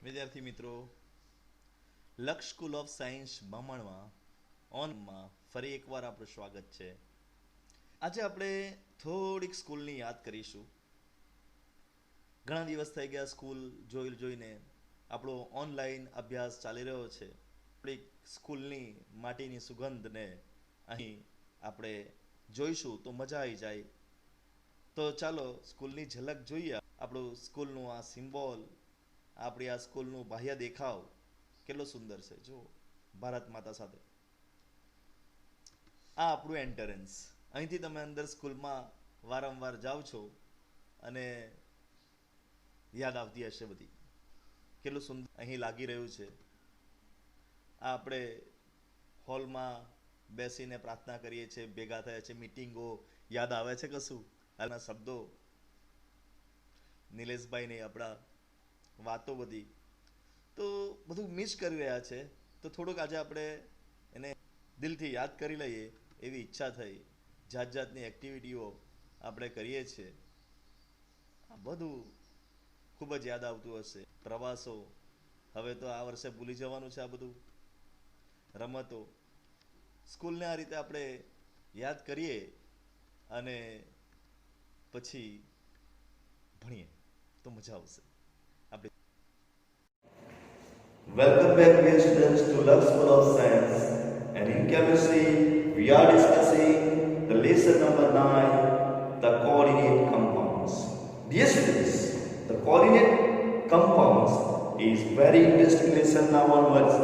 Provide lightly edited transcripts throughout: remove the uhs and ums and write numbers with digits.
વિદ્યાર્થી મિત્રો, લક્ષ સ્કૂલ ઓફ સાયન્સ બામણમાં ઓનમાં ફરી એકવાર આપણું સ્વાગત છે. આજે આપણે થોડીક સ્કૂલની યાદ કરીશું. ઘણા દિવસ થઈ ગયા સ્કૂલ જોઈને. આપણો ઓનલાઈન અભ્યાસ ચાલી રહ્યો છે. થોડીક સ્કૂલની માટીની સુગંધને અહીં આપણે જોઈશું તો મજા આવી જાય. તો ચાલો સ્કૂલની ઝલક જોઈએ. આપણું સ્કૂલનું આ સિમ્બોલ, આપણી આ સ્કૂલનું બાહ્ય દેખાવ કેટલો સુંદર છે. જો ભારત માતા સાથે આ આપણું એન્ટરન્સ. અહીંથી તમે અંદર સ્કૂલમાં વારંવાર જાઓ છો અને યાદ આવતી હશે બધી. કેટલું સુંદર અહીં લાગી રહ્યું છે. આ આપણે હોલમાં બેસીને પ્રાર્થના કરીએ છીએ, ભેગા થયા છે, મિટિંગો યાદ આવે છે કશું? હાલના શબ્દો નિલેશભાઈ ને આપણા વાતો બધી તો બધું મિસ કરી રહ્યા છે. તો થોડુંક આજે આપણે એને દિલથી યાદ કરી લઈએ એવી ઈચ્છા થઈ. જાત જાતની એક્ટિવિટીઓ આપણે કરીએ છીએ. આ બધું ખૂબ જ યાદ આવતું હશે. પ્રવાસો હવે તો આ વર્ષે ભૂલી જવાનું છે. આ બધું રમતો સ્કૂલને આ રીતે આપણે યાદ કરીએ અને પછી ભણીએ તો મજા આવશે. Welcome back, dear students, to Lux School of Science. And in chemistry, we are discussing the lesson number 9, the coordinate compounds. Dear students, the coordinate compounds is very interesting lesson. Now onwards,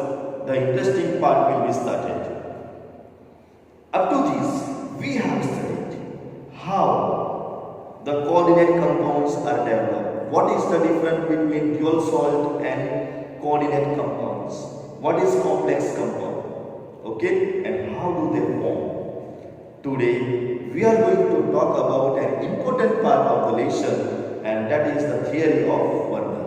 the interesting part will be started. Up to this, we have studied how the coordinate compounds are developed. What is the difference between dual salt and coordinate compounds? What is complex compound? Okay, and how do they form? Today we are going to talk about an important part of the lesson, and that is the theory of Werner.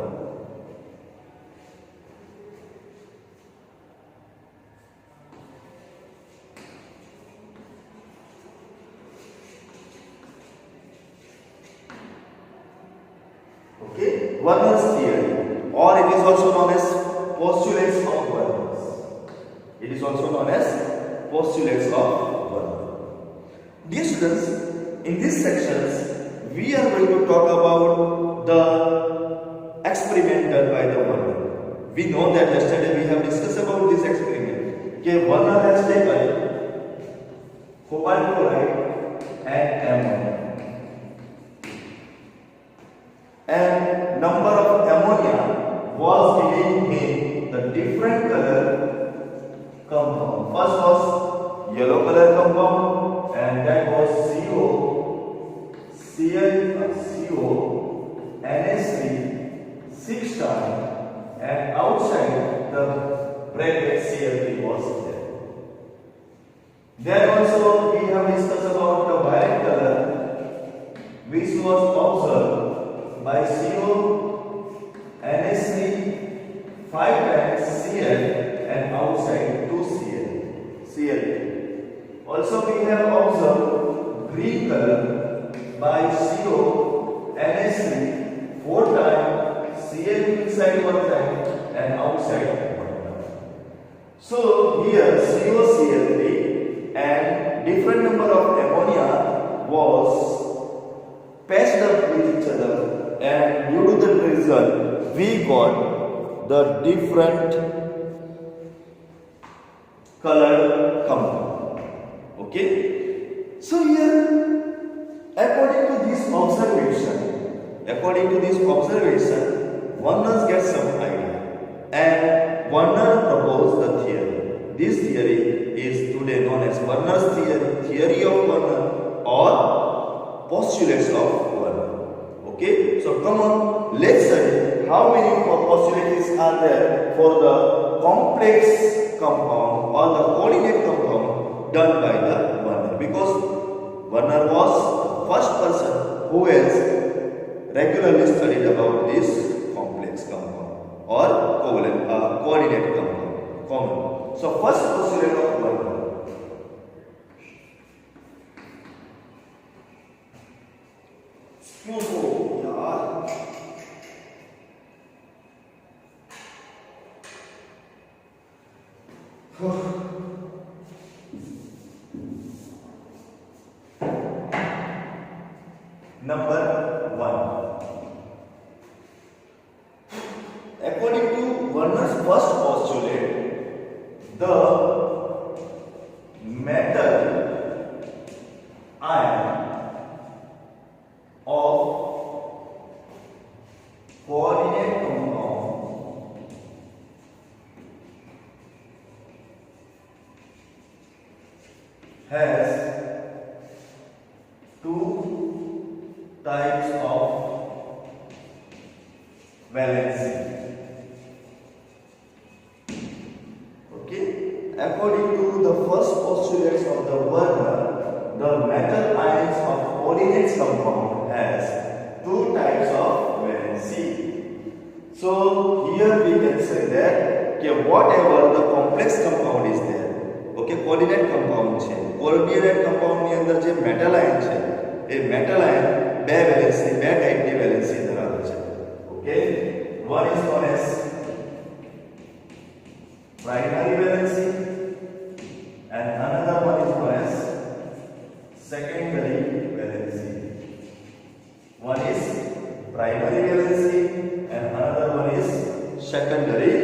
Okay, Werner's theory, or it is also known as postulates of Werner. It is also known as postulates of Werner. Dear students, in these sections, we are going to talk about the experiment done by the Werner. We know that yesterday we have discussed about this experiment. Okay, Werner has taken cobalt chloride and ammonia. And number of ammonia was giving him the different color compound. First was yellow color compound, and that was CO, CO, NH3, 6 star, and outside the bracket Cl3 was there. Then also we have discussed about the violet color, which was observed by CO, NH3, 5 times Cl, and outside 2 Cl. Also we have observed green color by CO, NH3, 4 times Cl inside 1 time and outside 1 time. So here COCl3 and different number of ammonia was patched up with each other, and due to the result we got the different colored compound. Okay, so here according to this observation Werner gets some idea, and Werner proposed the theory. This theory is today known as Werner's theory of Werner, or postulates of Werner. Okay, so come on, let's study how many postulates are there for the complex compound or the coordinate compound done by the Werner, because Werner was the first person who has regularly studied about this complex compound or coordinate compound. Common. So first postulate of Werner. Number 1. According to Werner's first postulate, the metal ion of coordinate compound has two types of valency. Okay, according to the first postulates of the Werner, the metal ions of coordinate compound has two types of valency. So here we can say that whatever the complex compound is there, okay, coordinate compound છે, coordinate compound ની અંદર જે metal ion છે, એ metal ion બે valency, બે ટાઈપની valency ધરાવે છે. Okay, one is known as primary valency and another one is known as secondary valency. One is primary valency and another one is secondary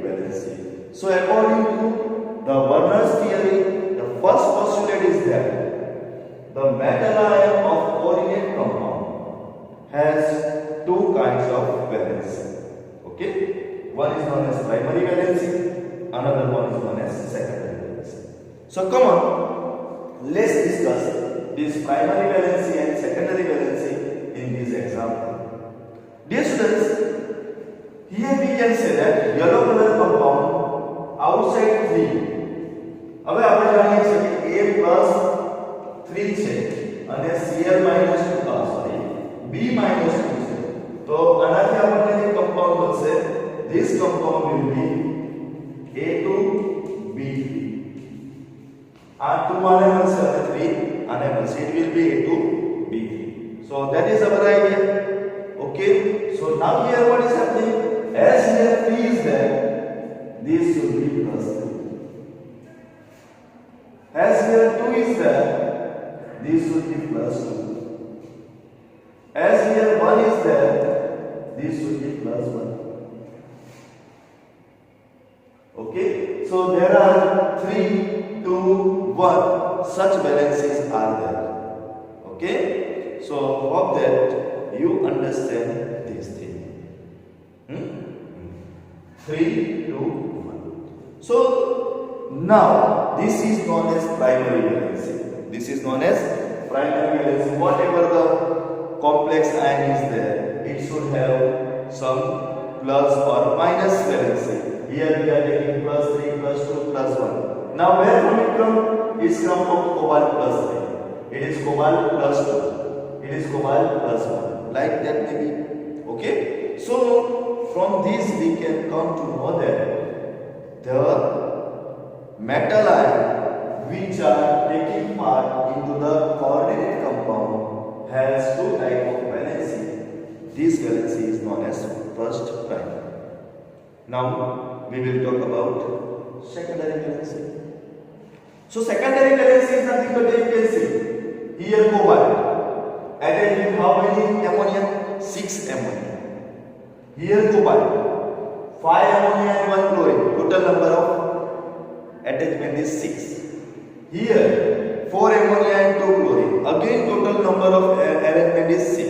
valency. So according to the Werner's theory, the first postulate is that the metal ion of coordinate compound has two kinds of valency. Okay, one is known as primary valency, another one is known as secondary valency. So come on, let's discuss this primary valency and secondary valency in this example. Dear students, here we can say that yellow color compound outside 3. હવે આપણે જાણીએ છીએ કે A plus 3 છે અને Cl minus 2 sorry B minus 2 છે. તો આનાથી આપણને જે compound મળશે, this compound will be A2B3. આ 2 આને મળશે અને 3 આને મળશે. It will be A2B3. So that is our idea. Okay, so now here what is happening? As here 3 is there, this should be plus 3. As here 2 is there, this should be plus 2. As here 1 is there, this should be plus 1. Okay, so there are 3, 2, 1 such valencies are there. Okay, so hope that you understand this thing. 3, 2, 1. So now this is known as primary valency. This is known as primary valency. Whatever the complex ion is there, it should have some plus or minus valency. Here we are taking plus 3, plus 2, plus 1. Now where from it come? It's come from cobalt plus 3. It is cobalt plus 2. It is cobalt plus 1. Like that maybe. Okay. So from this we can come to know that the metal ion which are taking part into the coordinate compound has two types of valency. This valency is known as first primary. Now we will talk about secondary valency. So secondary valency is nothing but you can see here cobalt added with how many ammonia? 6 ammonia. Here cobalt 5 ammonia and 1 chlorine. Total number of attachment is 6. Here 4 ammonia and 2 chlorine. Again total number of arrangement is 6.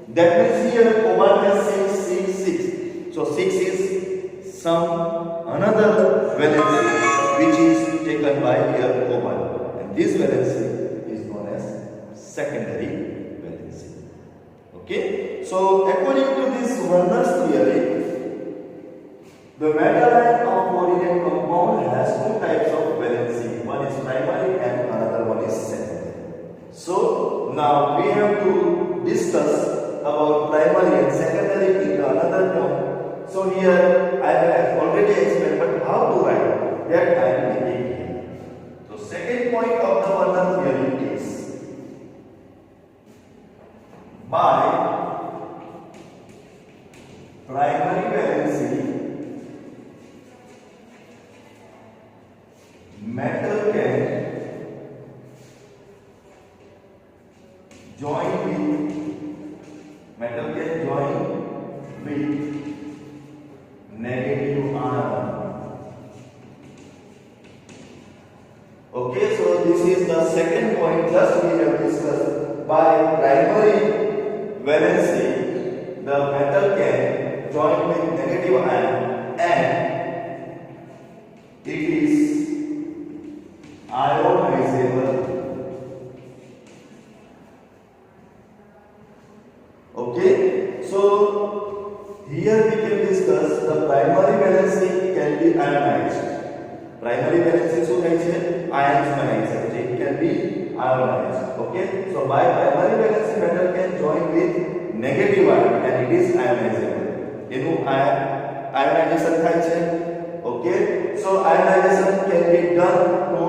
That means here cobalt has 6, 6, 6. So 6 is some another valency which is taken by here cobalt, and this valency is known as secondary valency. Okay, so according to this Werner's theory, the metal ion of coordinate compound has two types of valency. One is primary and another one is secondary. So now we have to discuss about primary and secondary in another term. So here I have already explained, but how to write that I am making here. So second point of the Werner theory is by primary valency just we have discussed by primary valency, the metal can join with negative ion and it is ionizable. Okay, so here we can discuss the primary valency can be ionized. Primary valency શું થાય છે? Ions બનાવી શકે છે. It can be ionized. Okay, so by primary valency metal can join with negative ion and it is ionizable. એનું ionization થાય છે. Okay, so ionization can be done to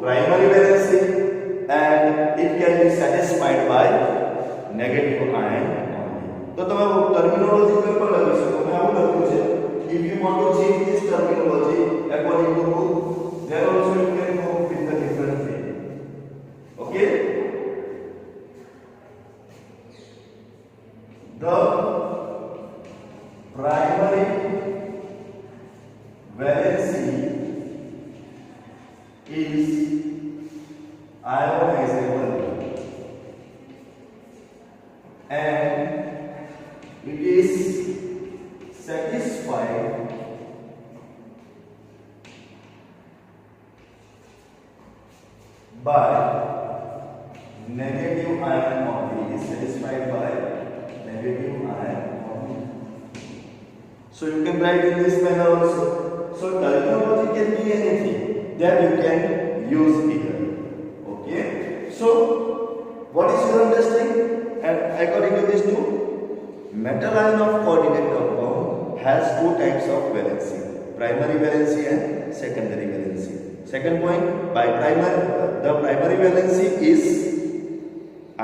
primary valency and it can be satisfied by negative ion only. તો તમે terminology પર પણ લખી શકો. મેં આવું લખ્યું છે. If you want to change this terminology according to book, then also you can go with the different way. Okay? The primary valency is ionizable and it is satisfied by negative ion only. Is satisfied by negative ion only. So you can write in this manner also. So terminology can be anything that you can use here. Okay. So what is your understanding? And according to this too, metal ion of coordinate compound has two types of valency: primary valency and secondary valency. Second point, by the primary valency is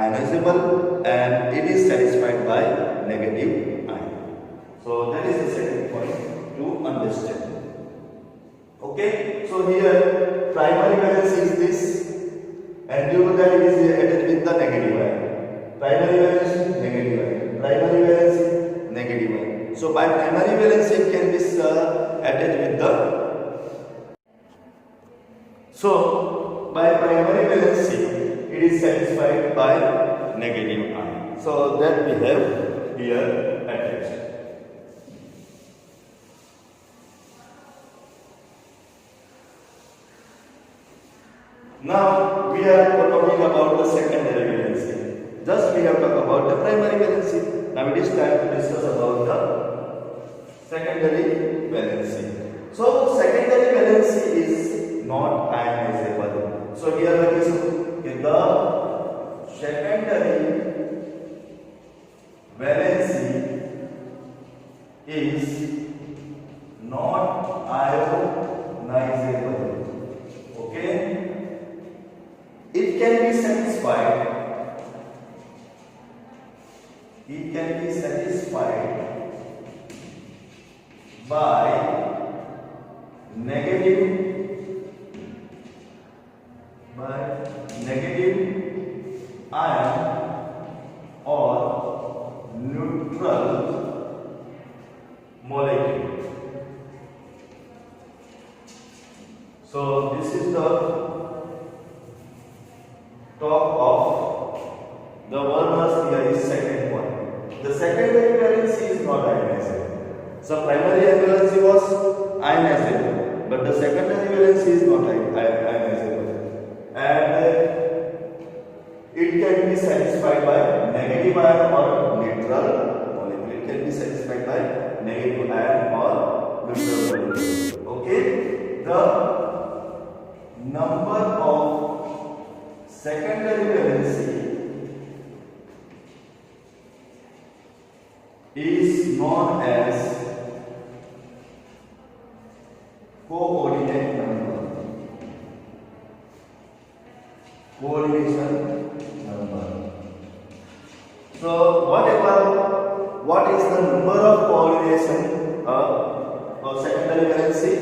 ionizable and it is satisfied by negative ion. So that is the second point to understand. Okay, so here primary valency is this, and due to that it is attached with the negative ion. Primary valency, negative ion. Primary valency, negative ion. So by primary valency it can be attached with the. So by primary valency it is satisfied by negative ion. So that we have here attached. Now we are talking about the secondary valency. Just we have talked about the primary valency. Now it is time to discuss about the secondary valency. So secondary valency is not ionizable. So here what is the secondary valency is not ionizable. Okay, it can be satisfied. It can be satisfied by negative ion or neutral molecule. So this is the talk of the Werner's theory second point. The secondary valency is not ionizable. So primary valency was ionizable, but the secondary valency is not ionizable, and it can be satisfied by negative ion or neutral molecule. It can be satisfied by negative ion or neutral molecule. Okay, the number of secondary valency is known as coordinate number. Coordination number. So what is the number of coordination of secondary valency?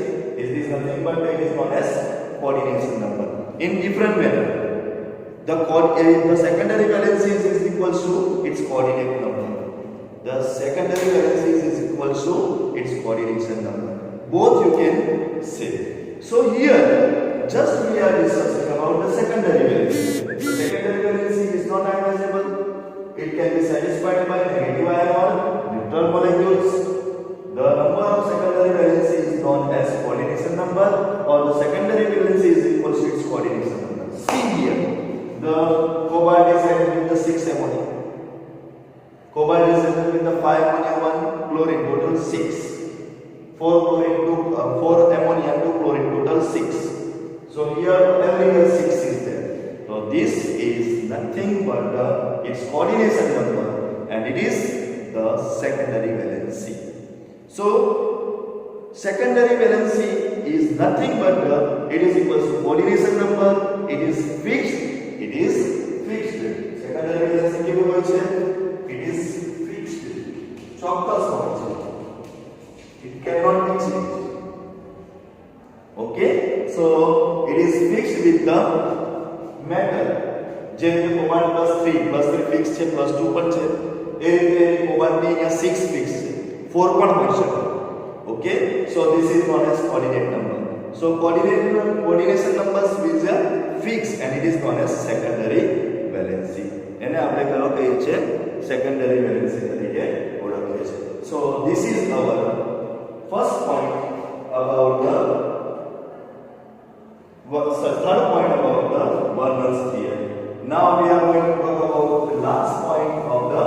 Is this nothing but it is known as coordination number. In different manner, the secondary valency is equal to its coordinate number. The secondary valency is equal to its coordination number. Both you can say. So here, just we are discussing about the secondary valency. The secondary valency is not ionizable. It can be satisfied by negative ion or neutral molecules. The number of secondary valency is known as coordination number, or the secondary valency is equal to its coordination number. See here, the cobalt is added with the 6 ammonia. Cobalt is added with the 5 ammonia, 1 chlorine, total 6. 4 chlorine, 4 ammonia, 2 chlorine, total 6. So here everywhere 6 is there. So this is nothing but its coordination number, and it is the secondary valency. So secondary valency is nothing but it is equal to coordination number. It is fixed. It is fixed. Secondary valency કેવું હોય છે? It is fixed. ચોક્કસ હોય છે. It cannot be changed. Okay, so it is fixed with the metal. જેમ કે cobalt +3 fix છે, +2 પણ છે. એ રીતે cobalt ની અહીંયા 6 ફિક્સ છે, 4 પણ હોઈ શકે. Okay, so this is known as coordinate number. So coordination numbers is fixed and it is known as secondary valency. એને આપણે કયો કહીએ છીએ? Secondary valency તરીકે ઓળખીએ છીએ. So this is our first point about the third point about the Werner's theory. Now we are going to talk about the last point of the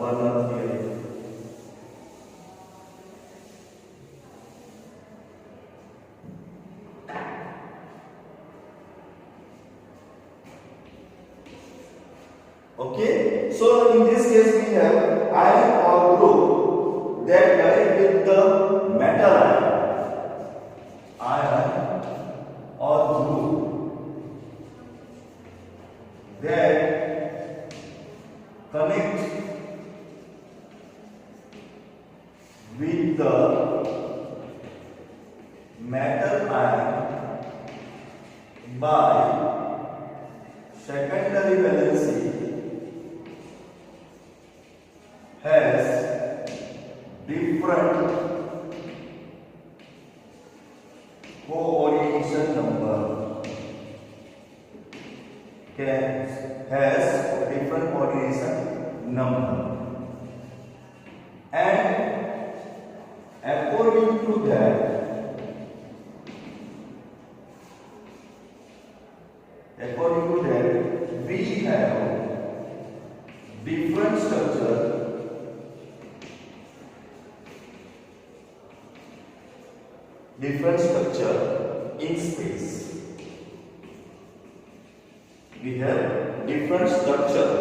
Werner's theory. Okay, so in this case we have ion or group that connect with the metal ion or group that connect with the metal ion by secondary valency has different coordination number. Has different coordination number, and according to that, we have different structure in space. We have different structure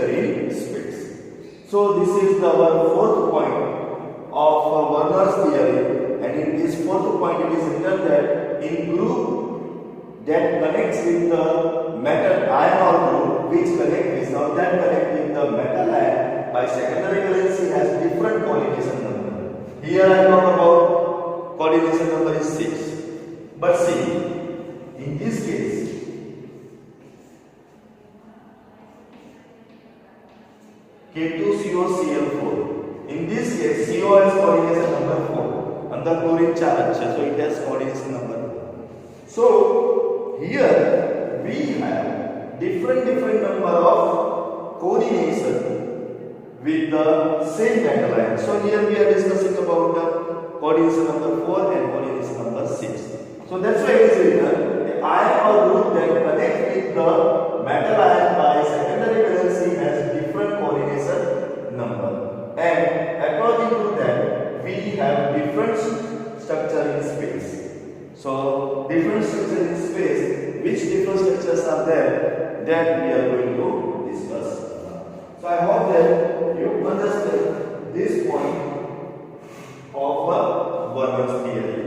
in space. So this is our fourth point of Werner's theory, and in this fourth point it is written that in group that connects with the metal ion or group which connect with the metal ion by secondary valency has different coordination number. Here I talk about coordination number is 6. But see, in this case K2COCl4. In this case CO has coordination number 4 and the chlorine charge, so it has coordination number 4. So here we have different number of coordination with the same metal ion. So here we are discussing about the coordination number 4 and coordination number 6. So that's why it is written the ion or group that connect with the metal ion by secondary valency has different coordination number, and according to that we have different structure in space. So different structure in space, which different structures are there, that we are going to discuss. So I hope that you understand this point of Werner's theory.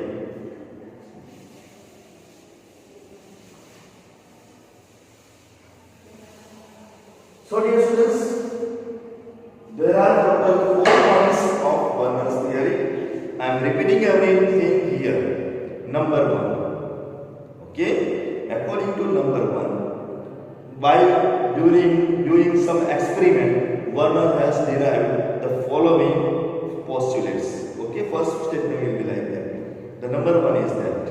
So dear students, there are total 4 points of Werner's theory. I am repeating everything here. Number 1. Okay, according to number 1, by during doing some experiment, Werner has derived the following postulates. Okay, first statement will be like that. The number one is that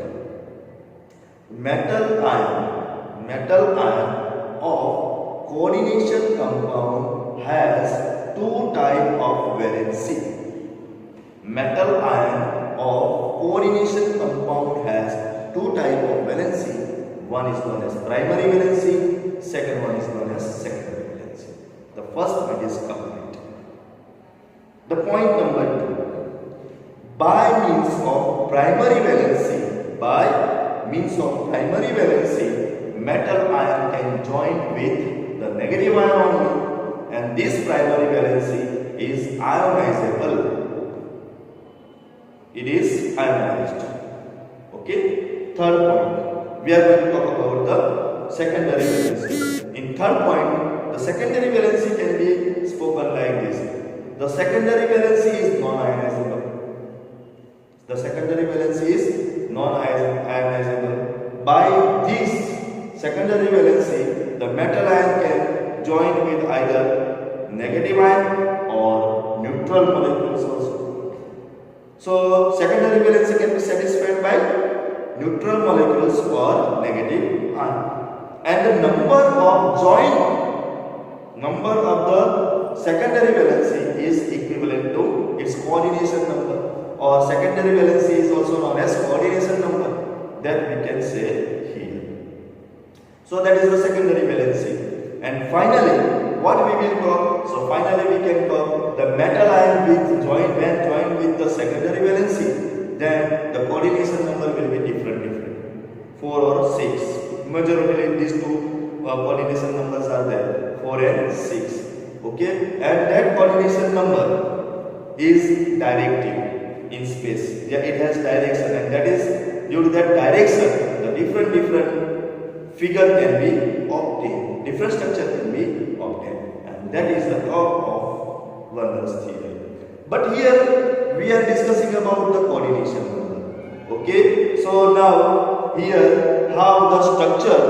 metal ion of coordination compound has two type of valency. Metal ion of coordination compound has two type of valency. One is known as primary valency, second one is known as secondary valency. The first point is complete. The point number two, by means of primary valency, metal ion can join with the negative ion only, and this primary valency is ionizable. It is ionized. Okay. Third point, we are going to talk about the secondary valency. In third point, the secondary valency can be spoken like this. The secondary valency is non-ionizable. The secondary valency is non-ionizable. By this secondary valency, the metal ion can join with either negative ion or neutral molecules also. So secondary valency can be satisfied by neutral molecules or negative ion. And the number of the secondary valency is equivalent to its coordination number, or secondary valency is also known as coordination number, that we can say here. So that is the secondary valency. And finally, what we will talk? So finally we can talk the metal ion when joined with the secondary valency, then the coordination number will be different, 4 or 6. Majorly these two coordination numbers are there, 4 and 6. Okay, and that coordination number is directive in space. Yeah, it has direction, and that is due to that direction, the different figure can be obtained, different structure can be obtained, and that is the top of Werner's theorem. But here we are discussing about the coordination number. Okay, so now here how the structure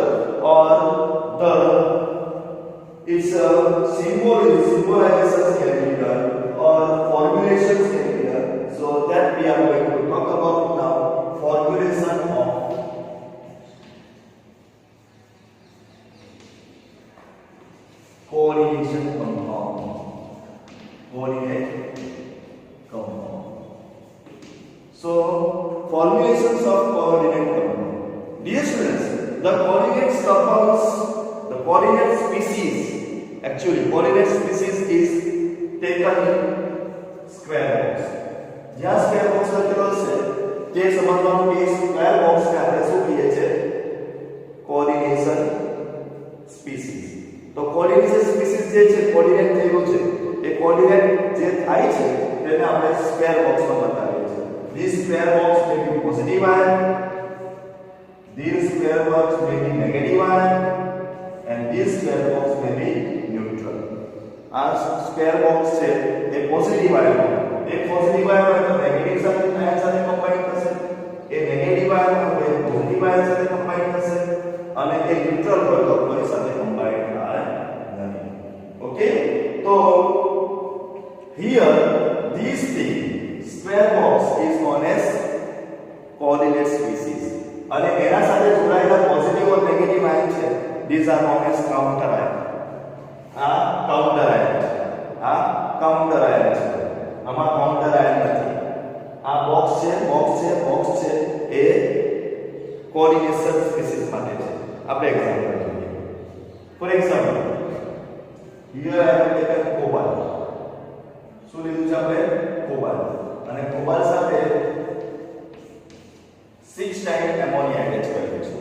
or its symbolizations can be done or formulations can be done. So that we are going to talk about now, formulation of coordination compound. Coordinate compound. So formulations of coordinate compound. Dear students, the coordinate species, actually coordinate species is taken in square box. જ્યાં square box લખેલો છે તે સમજવાનું કે square box ને આપણે શું કહીએ છીએ? Coordination species. તો કોઓર્ડિનેશન સ્પીસીસ જે છે કોઓર્ડિનેટ થયેલું છે, એ કોઓર્ડિનેટ જે થાય છે તેને આપણે સ્ક્વેર બોક્સમાં બતાવીએ છીએ. This square box may be positive ion, this square box may be negative ion, and this square box may be neutral. આ સ્ક્વેર બોક્સ છે એ પોઝિટિવ આયન, એક પોઝિટિવ આયન હોય તો નેગેટિવ આયન સાથે કમ્બાઈન થશે, એ નેગેટિવ આયન હોય તો positive ion સાથે કમ્બાઈન થશે, અને એ ન્યુટ્રલ હોય તો કોઈ સાથે કમ્બાઈન થાય નહીં. ઓકે, તો here this thing square box is known as coordinate species, અને એના સાથે જોડાયેલા પોઝિટિવ અને નેગેટિવ આયન છે, these are known as counter ion. આ કાઉન્ટર આયન છે, આ કાઉન્ટર આયન છે, આમાં કાઉન્ટર આયન નથી. આ બોક્સ છે એ કોઓર્ડિનેશન સ્પીસીસ માટે છે. આપણે એક્ઝામ્પલ જોઈએ. For example here I have taken cobalt. શું લીધું છે આપણે? કોબાલ્ટ. અને કોબાલ્ટ સાથે 6 ટાઈમ એમોનિયા એટેચ કરેલું છે.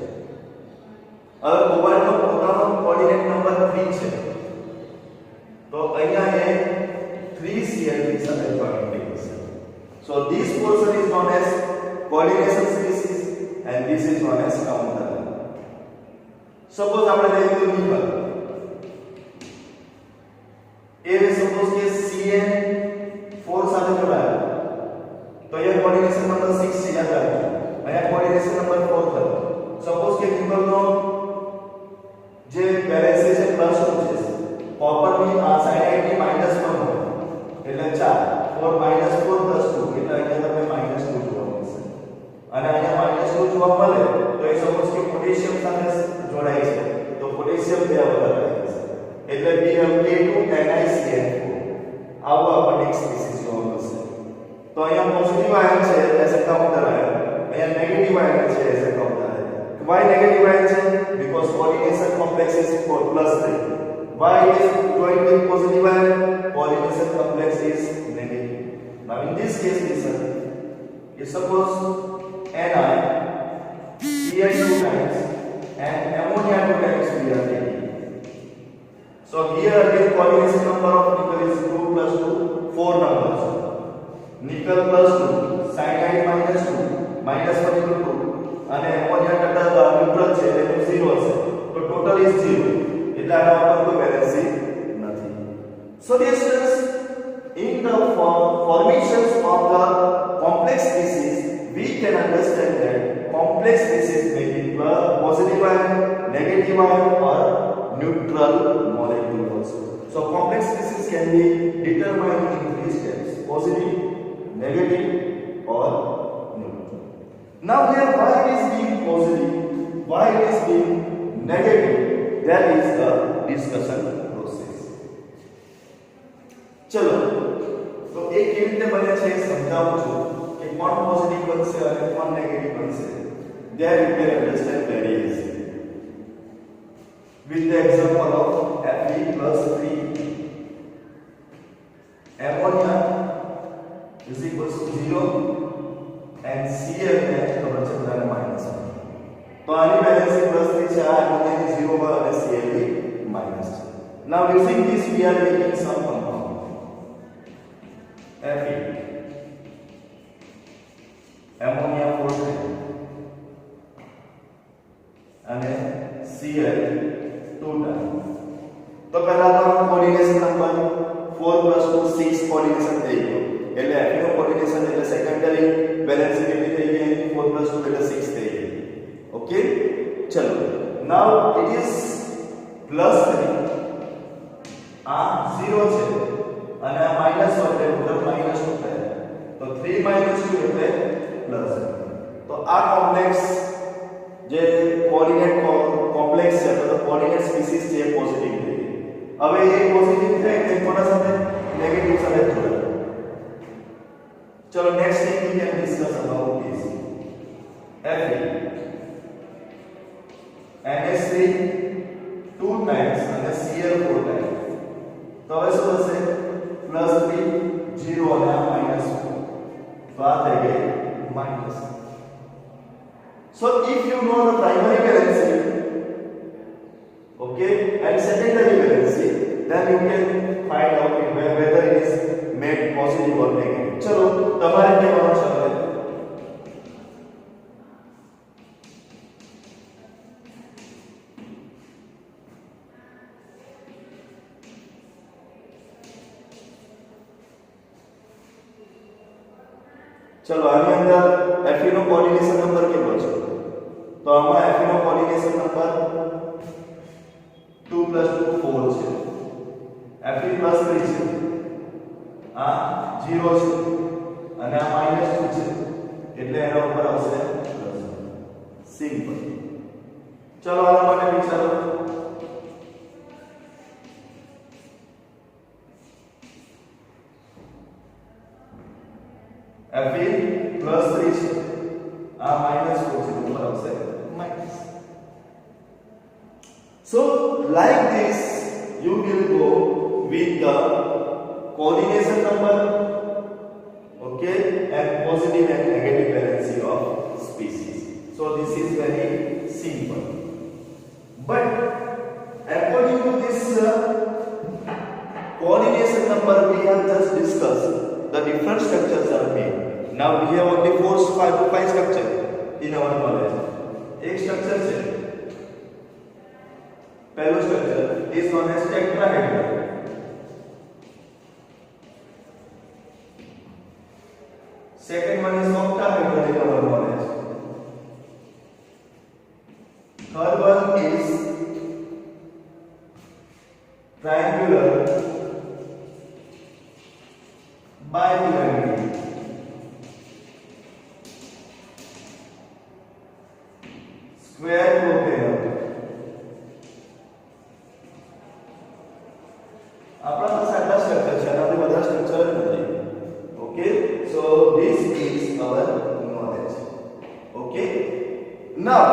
હવે કોબાલ્ટનો પોતાનો કોઓર્ડિનેટ નંબર 3 છે, તો અહીંયા એ 3Cl3 સાથે જોઈન્ટ થઈ જશે. So this portion is known as coordination species and this is known as counter. Suppose આપણે લઈ લીધું નિકલ, એ સપોઝ કે CN4 સાથે જોડાયેલો, તો અહીંયા કોઓર્ડિનેશન નંબર 6 છે, યાદ રાખજો. અહીંયા કોઓર્ડિનેશન નંબર 4 થયો. સપોઝ કે નિકલનો જે બેલેન્સ છે +2 છે, જોવા મળે તો એ સપોઝ કે પોટેશિયમ સાથે જોડાય છે તો પોટેશિયમ 2 વગર રહે છે એટલે K2NiCN4 આવો આપણને એક સ્પીસીસ જોવા મળશે તો અહીંયા પોઝિટિવ આયન છે એઝ અ કાઉન્ટર આયન અહીંયા નેગેટિવ આયન છે as a counter ion why negative ion છે because coordination complex is for +3 why it is joined with positive ion coordination complex is negative now in this case listen if suppose Ni Cl 2 times and ammonia 2 times we are taking so here the coordination number of nickel is 2 plus 2 4 numbers nickel plus 2 cyanide minus 2 minus 1 into 2 અને ammonia total neutral છે એટલે 0 હશે તો total is 0 એટલે આના ઉપર કોઈ balancing નથી so dear students in the formations of the complex species we can understand that complex species may be positive ion negative ion or neutral molecule also so complex species can be determined in 3 steps positive negative or now here why it is being positive why it is being negative that is the discussion process चलो तो एक કેવી રીતે બને છે સમજાવું છું કે કોણ પોઝિટિવ બનશે અને કોણ નેગેટિવ બનશે there you can understand very easily with the example of Fe+3 ammonia is equals to 0 and Cl ને ખબર છે બધાને માઈનસ તો આની બેલેન્સિંગ +3 છે આ એમોનિયા 0 પર અને Cl ની માઈનસ છે now using this we are making some compound Fe ammonia 4 times અને Cl 2 times તો પહેલા તો કોઓર્ડિનેશન નંબર 4 + 2 6 કોઓર્ડિનેશન થઈ ગયો એટલે Fe નો કોઓર્ડિનેશન એટલે સેકન્ડરી બેલેન્સિંગ કેટલી થઈ ગઈ 4 + 2 એટલે 6 થઈ ગઈ ઓકે ચલો નાउ ઇટ ઇઝ +3 આ 0 છે અને આ -1 એટલે ટોટલ -2 થાય તો 3 - 2 એટલે પ્લસ તો આ કોમ્પ્લેક્સ જે કોઓર્ડિનેટ કોમ્પ્લેક્સ છે તો કોઓર્ડિનેટ સ્પીસીસ છે પોઝિટિવ થઈ ગઈ હવે એ પોઝિટિવ થાય એટલે કોના સાથે નેગેટિવ સાથે જોડાય चलो next thing we can discuss about this Fe NH3 2 times અને Cl 4 times તો હવે શું થશે +3 0 અને -4 તો આ થઈ ગઈ minus so if you know the primary balancing okay and secondary balancing then you can find out whether it is made positive or negative चलो તમારે કેવાનું છે હવે ચલો આની અંદર Fe નો કોઓર્ડિનેશન નંબર કેટલો છે તો આમાં Fe નો કોઓર્ડિનેશન નંબર 2 + 2 4 છે Fe +3 છે આ 0 છે અને આ -2 છે એટલે એના ઉપર આવશે સિમ્પલ ચલો આના માટે વિચારો Fe +3 છે આ -4 છે ઉપર આવશે minus so like this you will go with the coordination number okay and positive and negative balancing of species so this is very simple but according to this coordination number we have just discussed the different structures are made now we have only 5 structure in our knowledge एक structure છે પહેલું structure is known as tetrahedral second one is octahedral in our knowledge third one is triangular bipiramidal square coplanar આપણા પાસે આટલા structure છે આનાથી બધા structure જ નથી okay so this is our knowledge okay now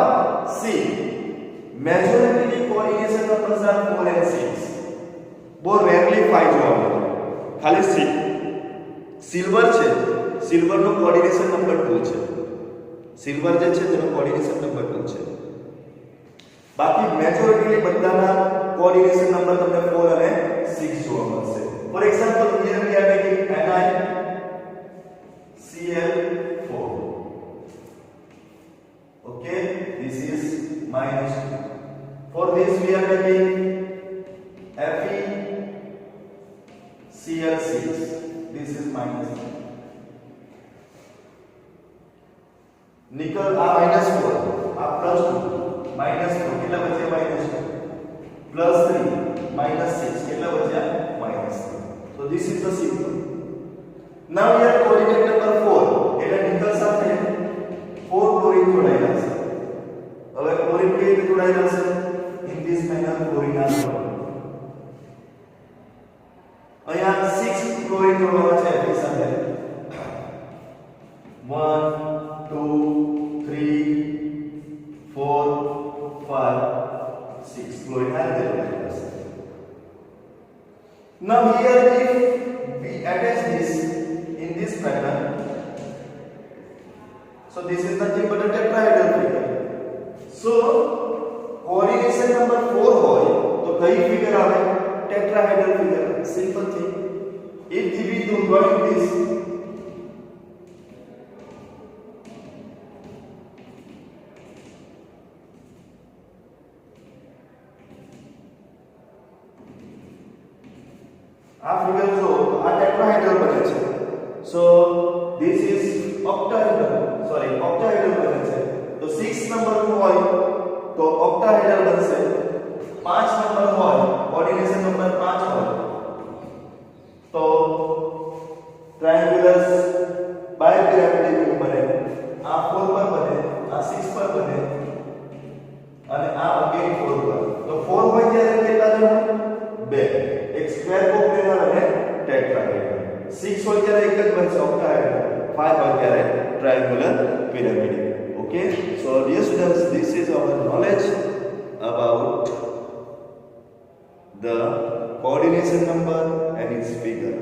C majority coordination numbers R 4 and 6 બહુ rarely 5 જોવા મળે ખાલી 6 સિલ્વર છે સિલ્વરનો કોઓર્ડિનેશન નંબર 2 છે સિલ્વર જે છે તેનો કોઓર્ડિનેશન નંબર 2 છે બાકી મેજોરિટી બધાના કોઓર્ડિનેશન નંબર તમને 4 અને 6 જોવા મળશે for example here we are taking NiCl4 okay this is -2 for this we are taking FeCl6 this is -3 निकल आ -4 आ +2 -2 કેટલા બચ્યા -2 +3 -6 કેટલા બચ્યા -3 so this is the simple now here coordinate number 4 એટલે નિકલ સાથે 4 ક્લોરીન જોડાયેલા છે હવે ક્લોરીન કેવી રીતે જોડાયેલા છે in this manner ક્લોરીન આ અહીંયા 6 ક્લોરીન જોડવાના છે એની સાથે 1 2 3 4 5 6 chlorine hydrogen. Now here if we attach this in this pattern, so this is nothing but a tetrahedral figure. So coordination number 4 hoy to kyi figure aave tetrahedral figure simple thing if we do drawing this આ figure જો આ tetrahedral બને છે so this is ઓક્ટાહેડ્રલ બને છે તો 6 number નું હોય તો ઓક્ટાહેડ્રલ બનશે 5 નંબર હોય કોઓર્ડિનેશન નંબર 5 હોય તો ટ્રાયંગ્યુલર બાયપિરામિડ બને આ 4 પર બને આ 6 પર બને અને આ અગેન 4 પર તો 4 હોય ત્યારે કેટલા હોય 2 एक स्क्वायर कोप्लेनर અને ટેટ્રાહેડ્રલ 6 હોય ત્યારે એક જ બનશે ઓક્ટાહેડ્રલ 5 હોય ત્યારે triangular pyramid okay so dear students this is our knowledge about the coordination number and its figure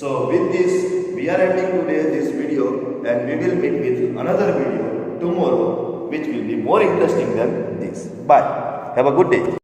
so with this we are ending today this video and we will meet with another video tomorrow which will be more interesting than this bye have a good day